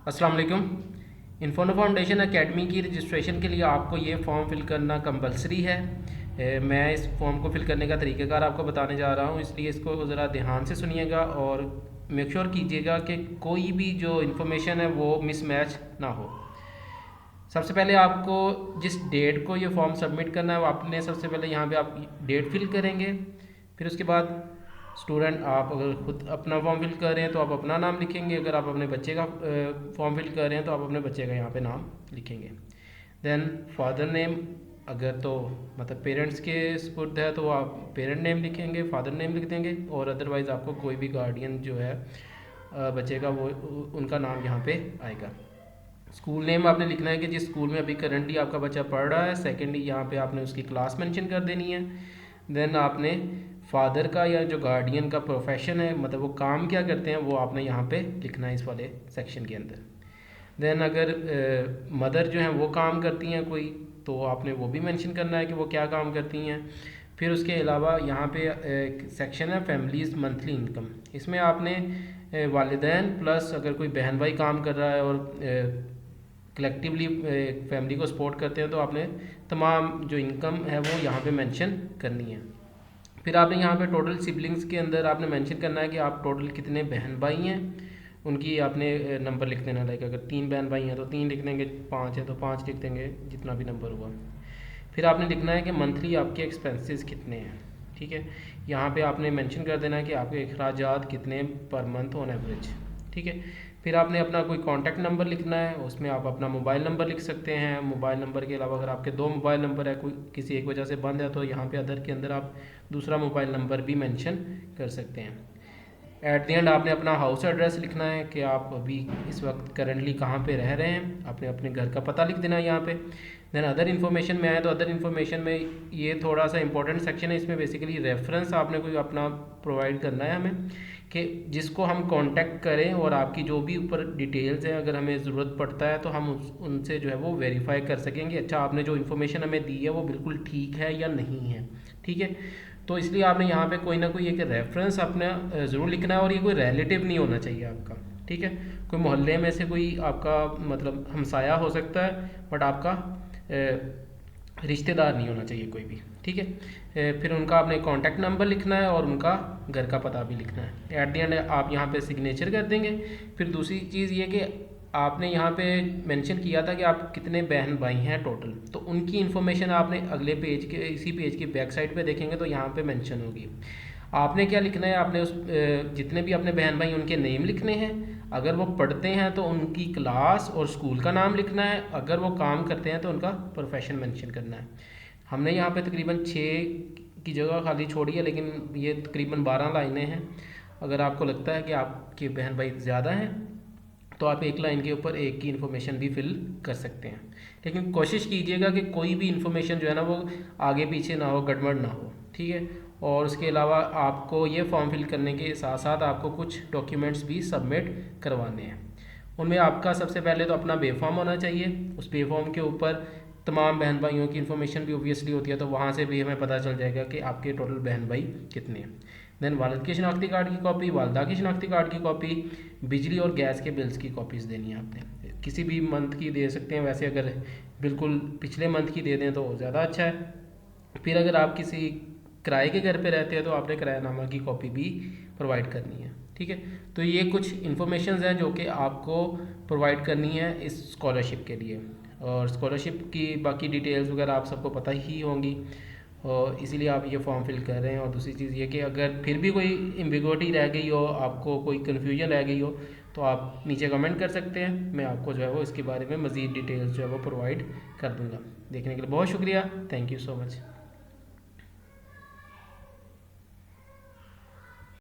अस्सलाम वालेकुम। इन्फोनो foundation academy की रजिस्ट्रेशन के लिए आपको ये फ़ॉर्म फिल करना कंपलसरी है। मैं इस फॉर्म को फिल करने का तरीक़ाकार आपको बताने जा रहा हूँ, इसलिए इसको ज़रा ध्यान से सुनिएगा और मेक श्योर कीजिएगा कि कोई भी जो इन्फॉर्मेशन है वो मिसमैच ना हो। सबसे पहले आपको जिस डेट को ये फॉर्म सबमिट करना है वो आपने सबसे पहले यहाँ पे आप डेट फिल करेंगे। फिर उसके बाद स्टूडेंट आप अगर खुद अपना फॉर्म फिल कर रहे हैं तो आप अपना नाम लिखेंगे, अगर आप अपने बच्चे का फॉर्म फिल कर रहे हैं तो आप अपने बच्चे का यहाँ पे नाम लिखेंगे। देन फादर नेम, अगर तो मतलब पेरेंट्स के स्पुर्द है तो आप पेरेंट नेम लिखेंगे, फादर नेम लिख देंगे, और अदरवाइज़ आपको कोई भी गार्डियन जो है बच्चे का वो उनका नाम यहाँ पे आएगा। स्कूल नेम आपने लिखना है कि जिस स्कूल में अभी करंटली आपका बच्चा पढ़ रहा है। सेकेंडली यहाँ पे आपने उसकी क्लास मेंशन कर देनी है। देन आपने फादर का या जो गार्डियन का प्रोफेशन है, मतलब वो काम क्या करते हैं, वो आपने यहाँ पे लिखना है इस वाले सेक्शन के अंदर। देन अगर मदर जो हैं वो काम करती हैं कोई, तो आपने वो भी मेंशन करना है कि वो क्या काम करती हैं। फिर उसके अलावा यहाँ पे एक सेक्शन है फैमिलीज़ मंथली इनकम, इसमें आपने वालिदैन प्लस अगर कोई बहन भाई काम कर रहा है और कलेक्टिवली फैमिली को सपोर्ट करते हैं तो आपने तमाम जो इनकम है वो यहाँ पे मेंशन करनी है। फिर आपने यहाँ पे टोटल सिबलिंग्स के अंदर आपने मेंशन करना है कि आप टोटल कितने बहन भाई हैं, उनकी आपने नंबर लिख देना। लाइक अगर 3 बहन भाई हैं तो 3 लिख देंगे, 5 है तो 5 लिख देंगे, जितना भी नंबर हुआ। फिर आपने लिखना है कि मंथली आपके एक्सपेंसेस कितने हैं। ठीक है, यहाँ पे आपने मेंशन कर देना है कि आपके अखराजात कितने पर मंथ ऑन एवरेज। ठीक है, फिर आपने अपना कोई कॉन्टैक्ट नंबर लिखना है, उसमें आप अपना मोबाइल नंबर लिख सकते हैं। मोबाइल नंबर के अलावा अगर आपके 2 मोबाइल नंबर है, कोई किसी एक वजह से बंद है, तो यहाँ पे अदर के अंदर आप दूसरा मोबाइल नंबर भी मेंशन कर सकते हैं। एट द एंड आपने अपना हाउस एड्रेस लिखना है कि आप अभी इस वक्त करंटली कहाँ पे रह रहे हैं, आपने अपने घर का पता लिख देना है यहाँ पे। देन अदर इन्फॉर्मेशन में आए तो अदर इन्फॉर्मेशन में ये थोड़ा सा इंपॉर्टेंट सेक्शन है, इसमें बेसिकली रेफरेंस आपने कोई अपना प्रोवाइड करना है हमें कि जिसको हम कांटेक्ट करें और आपकी जो भी ऊपर डिटेल्स हैं अगर हमें ज़रूरत पड़ता है तो हम उनसे जो है वो वेरीफाई कर सकेंगे, अच्छा आपने जो इन्फॉर्मेशन हमें दी है वो बिल्कुल ठीक है या नहीं है। ठीक है, तो इसलिए आपने यहाँ पे कोई ना कोई एक रेफरेंस अपना ज़रूर लिखना है, और ये कोई रिलेटिव नहीं होना चाहिए आपका। ठीक है, कोई मोहल्ले में से कोई आपका मतलब हमसाया हो सकता है, बट आपका रिश्तेदार नहीं होना चाहिए कोई भी। ठीक है, फिर उनका आपने कॉन्टैक्ट नंबर लिखना है और उनका घर का पता भी लिखना है। एट द एंड आप यहाँ पे सिग्नेचर कर देंगे। फिर दूसरी चीज़ ये कि आपने यहाँ पे मेंशन किया था कि आप कितने बहन भाई हैं टोटल, तो उनकी इन्फॉर्मेशन आपने अगले पेज के इसी पेज की बैक साइड पे देखेंगे तो यहाँ पे मेंशन होगी। आपने क्या लिखना है, आपने उस जितने भी अपने बहन भाई उनके नेम लिखने हैं, अगर वो पढ़ते हैं तो उनकी क्लास और स्कूल का नाम लिखना है, अगर वो काम करते हैं तो उनका प्रोफेशन मेंशन करना है। हमने यहाँ पे तकरीबन 6 की जगह खाली छोड़ी है, लेकिन ये तकरीबन 12 लाइनें हैं। अगर आपको लगता है कि आपके बहन भाई ज़्यादा हैं तो आप एक लाइन के ऊपर एक की इन्फॉर्मेशन भी फिल कर सकते हैं, लेकिन कोशिश कीजिएगा कि कोई भी इन्फॉर्मेशन जो है ना वो आगे पीछे ना हो, गड़बड़ ना हो। ठीक है, और उसके अलावा आपको ये फॉर्म फिल करने के साथ साथ आपको कुछ डॉक्यूमेंट्स भी सबमिट करवाने हैं। उनमें आपका सबसे पहले तो अपना बे फॉर्म होना चाहिए, उस बे फॉर्म के ऊपर तमाम बहन भाइयों की इन्फॉर्मेशन भी ओबियसली होती है, तो वहाँ से भी हमें पता चल जाएगा कि आपके टोटल बहन भाई कितने हैं। देन वालिद की शनाख्ती कार्ड की कॉपी, वालदा की शनाख्ती कार्ड की कॉपी, बिजली और गैस के बिल्स की कॉपीज़ देनी है आपने। किसी भी मंथ की दे सकते हैं, वैसे अगर बिल्कुल पिछले मंथ की दे दें तो ज़्यादा अच्छा है। फिर अगर आप किसी किराए के घर पे रहते हैं तो आपने किरायानामा की कॉपी भी प्रोवाइड करनी है। ठीक है, तो ये कुछ इन्फॉर्मेशन हैं जो कि आपको प्रोवाइड करनी है इस स्कॉलरशिप के लिए, और स्कॉलरशिप की बाकी डिटेल्स वगैरह आप सबको पता ही होंगी, और इसीलिए आप ये फॉर्म फिल कर रहे हैं। और दूसरी चीज़ ये कि अगर फिर भी कोई एम्बिग्विटी रह गई हो, आपको कोई कन्फ्यूजन रह गई हो, तो आप नीचे कमेंट कर सकते हैं, मैं आपको जो है वो इसके बारे में मज़ीद डिटेल्स जो है वो प्रोवाइड कर दूँगा। देखने के लिए बहुत शुक्रिया, थैंक यू सो मच।